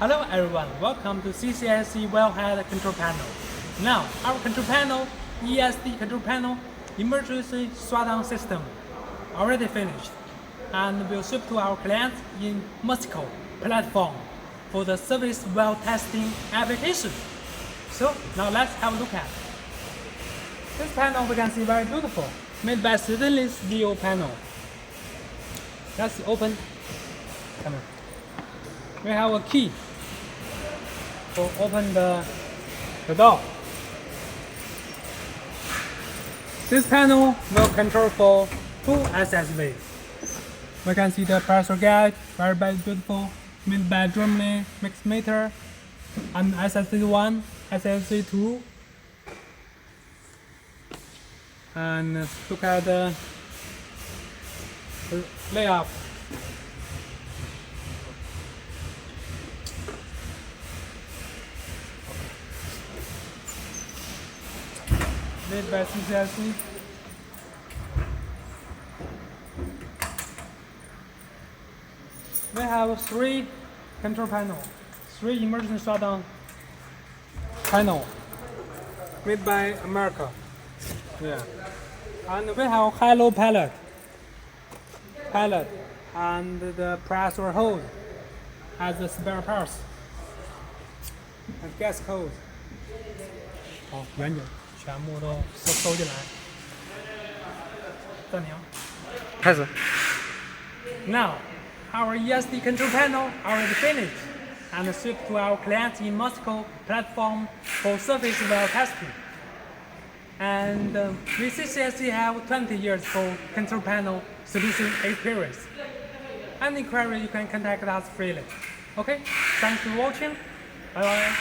Hello everyone, welcome to CCSC wellhead control panel. Now, our control panel, ESD control panel, emergency shutdown system, already finished and will ship to our clients in Mexico platform for the service well testing application. So now let's have a look at. This panel we can see very beautiful, made by stainless steel panel. Let's open. We have a key to open the door. This panel will control for two SSV. We can see the pressure gauge, very beautiful, made by Germany mix meter, and SSC1, SSC2. And look at the layout. Made by CCSC. We have three control panels, three emergency shutdown panel made by America. Yeah. And we have high-low pallet, and the pressure hose as the spare parts, and gas hose. 好，远景全部都收进来。暂停。开始。Now, our ESD control panel already finished and shipped to our clients in Mexico platform for surface well testing. And we CCSC have 20 years for control panel solution experience. Any query you can contact us freely. Okay, thanks for watching. Bye bye.